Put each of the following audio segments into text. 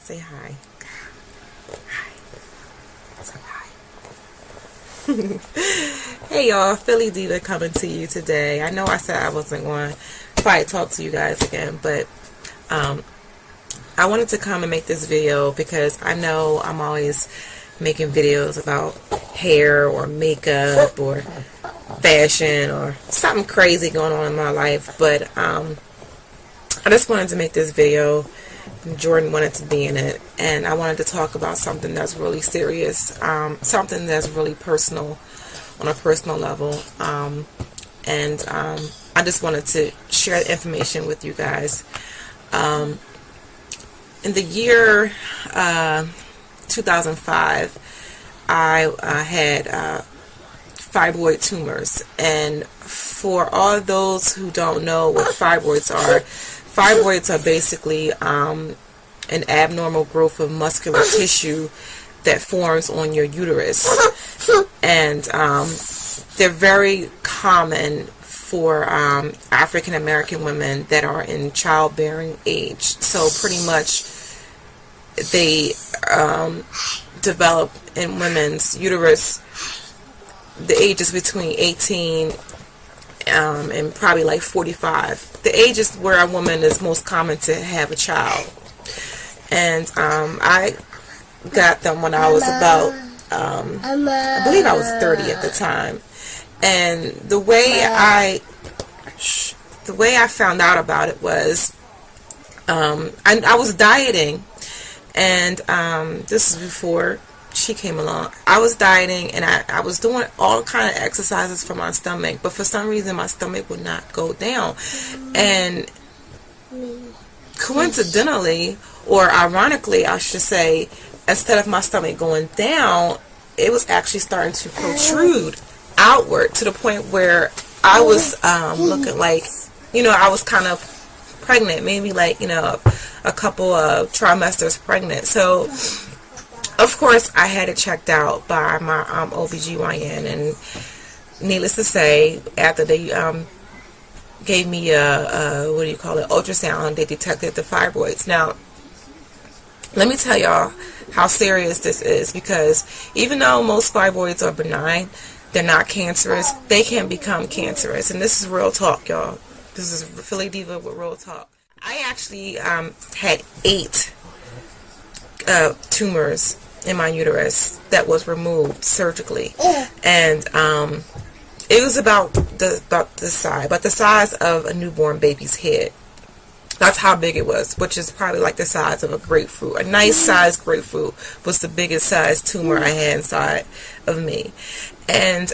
Say hi. Hi. Say hi. Hey y'all, Philly Diva coming to you today. I know I said I wasn't going to probably talk to you guys again, but I wanted to come and make this video because I know I'm always making videos about hair or makeup or fashion or something crazy going on in my life, but I just wanted to make this video. Jordan wanted to be in it, and I wanted to talk about something that's really serious, something that's really personal, on a personal level, and I just wanted to share the information with you guys. In the year 2005, I had fibroid tumors, and for all those who don't know what fibroids are basically an abnormal growth of muscular tissue that forms on your uterus, and they're very common for African American women that are in childbearing age. So pretty much they develop in women's uterus. The age is between 18 and probably like 45. The age is where a woman is most common to have a child. And I got them when I was about, I believe I was 30 at the time. And the way I found out about it was, I was dieting, and this is before she came along. I was dieting, and I was doing all kind of exercises for my stomach, but for some reason my stomach would not go down. And coincidentally, or ironically I should say, instead of my stomach going down, it was actually starting to protrude outward to the point where I was looking like, I was kind of pregnant, maybe like, a couple of trimesters pregnant. So of course, I had it checked out by my OBGYN, and needless to say, after they gave me a ultrasound, they detected the fibroids. Now, let me tell y'all how serious this is, because even though most fibroids are benign, they're not cancerous, they can become cancerous. And this is real talk, y'all. This is Philly Diva with real talk. I actually had 8 tumors in my uterus that was removed surgically, and it was about the size of a newborn baby's head. That's how big it was, which is probably like the size of a grapefruit. A nice sized grapefruit was the biggest sized tumor I had inside of me. And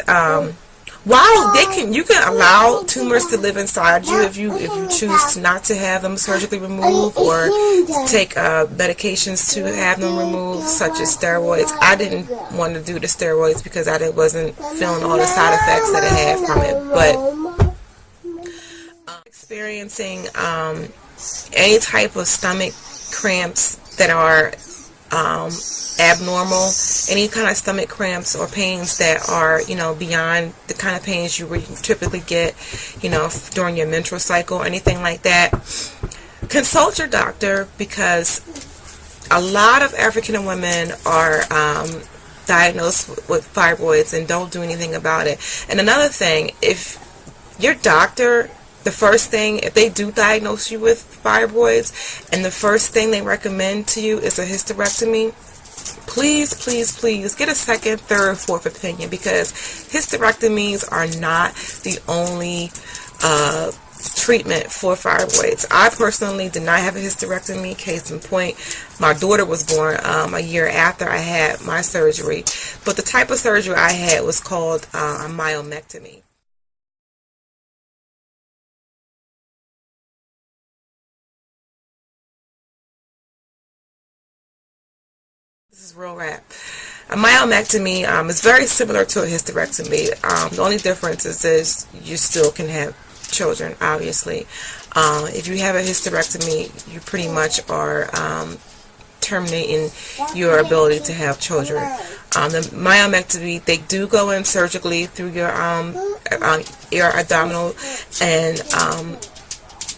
while you can allow tumors to live inside you if you choose not to have them surgically removed or to take medications to have them removed, such as steroids. I didn't want to do the steroids because I wasn't feeling all the side effects that I had from it. But experiencing any type of stomach cramps that are abnormal, any kind of stomach cramps or pains that are, beyond the kind of pains you typically get, during your menstrual cycle or anything like that, consult your doctor, because a lot of African women are diagnosed with fibroids and don't do anything about it. And another thing, if your doctor, the first thing, if they do diagnose you with fibroids and the first thing they recommend to you is a hysterectomy, please, please, please get a second, third, fourth opinion, because hysterectomies are not the only treatment for fibroids. I personally did not have a hysterectomy. Case in point, my daughter was born a year after I had my surgery, but the type of surgery I had was called a myomectomy. This is real rap. A myomectomy is very similar to a hysterectomy. The only difference is you still can have children, obviously. If you have a hysterectomy, you pretty much are terminating your ability to have children. The myomectomy, they do go in surgically through your abdominal and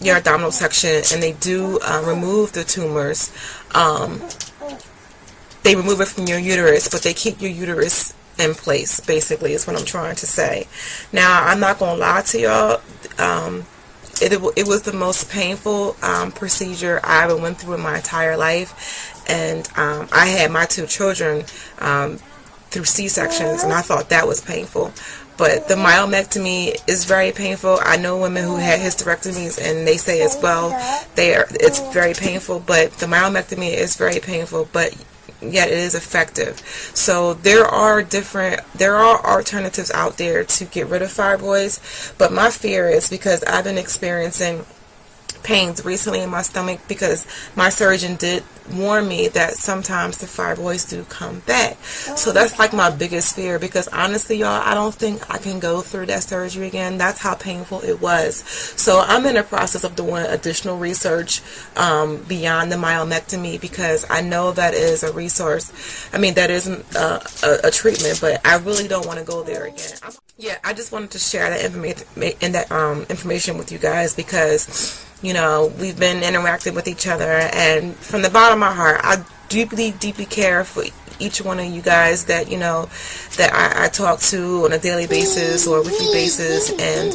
your abdominal section, and they do remove the tumors. they remove it from your uterus, but they keep your uterus in place, basically, is what I'm trying to say. Now, I'm not going to lie to y'all. It was the most painful procedure I ever went through in my entire life. And I had my 2 children through C-sections, and I thought that was painful. But the myomectomy is very painful. I know women who had hysterectomies, and they say as well it's very painful. But the myomectomy is very painful, but yet it is effective. So there are alternatives out there to get rid of fibroids. But my fear is, because I've been experiencing pains recently in my stomach, because my surgeon did warn me that sometimes the fibroids do come back. So that's like my biggest fear, because honestly, y'all, I don't think I can go through that surgery again. That's how painful it was. So I'm in the process of doing additional research beyond the myomectomy, because I know that is a resource. I mean, that isn't a treatment, but I really don't want to go there again. Yeah, I just wanted to share that information with you guys, because you know, we've been interacting with each other, and from the bottom of my heart, I deeply care for each one of you guys that, you know, that I talk to on a daily basis or weekly basis. And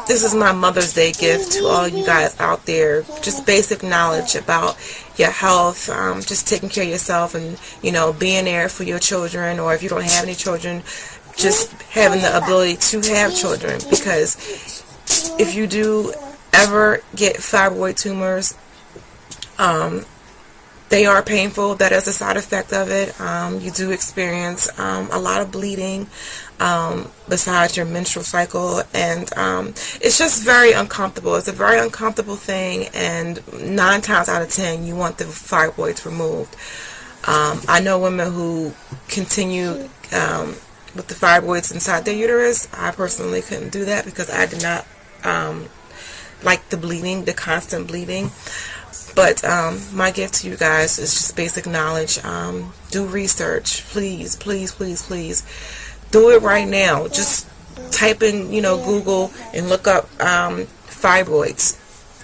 this is my Mother's Day gift to all you guys out there. Just basic knowledge about your health, just taking care of yourself, and, you know, being there for your children, or if you don't have any children, just having the ability to have children. Because if you do ever get fibroid tumors, they are painful. That is a side effect of it. You do experience a lot of bleeding besides your menstrual cycle, and it's just very uncomfortable. It's a very uncomfortable thing, and 9 times out of 10 you want the fibroids removed. I know women who continue with the fibroids inside their uterus. I personally couldn't do that, because I did not like the bleeding, the constant bleeding. But my gift to you guys is just basic knowledge. Do research, please, please, please, please. Do it right now. Just type in, you know, Google and look up fibroids.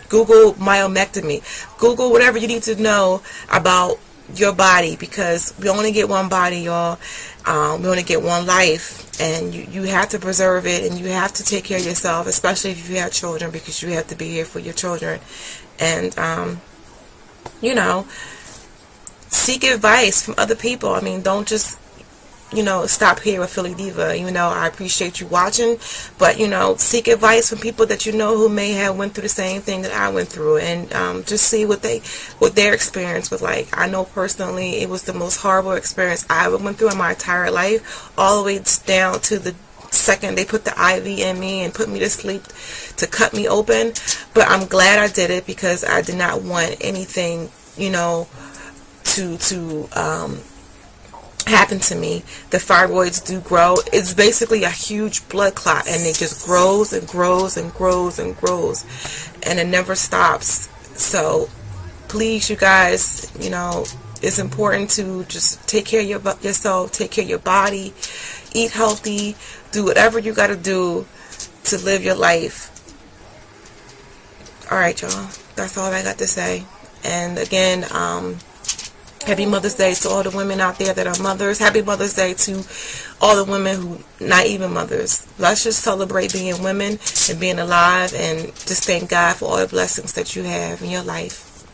Google myomectomy. Google whatever you need to know about your body, because we only get one body, y'all. We only get one life, and you have to preserve it, and you have to take care of yourself, especially if you have children, because you have to be here for your children. And you know, seek advice from other people. I mean, don't just, you know, stop here with Philly Diva. You know, I appreciate you watching, but, you know, seek advice from people that you know who may have went through the same thing that I went through, and just see what their experience was like. I know personally it was the most horrible experience I ever went through in my entire life, all the way down to the second they put the IV in me and put me to sleep to cut me open. But I'm glad I did it, because I did not want anything, you know, to happen to me. The fibroids do grow. It's basically a huge blood clot, and it just grows and grows and grows and grows, and it never stops. So please, you guys, you know, it's important to just take care of yourself, take care of your body, eat healthy, do whatever you got to do to live your life. Alright, y'all, that's all I got to say. And again, happy Mother's Day to all the women out there that are mothers. Happy Mother's Day to all the women who not even mothers. Let's just celebrate being women and being alive, and just thank God for all the blessings that you have in your life.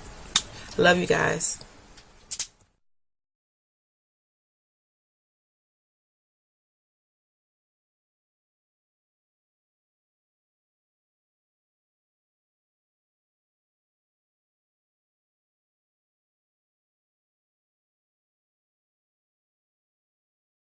Love you guys.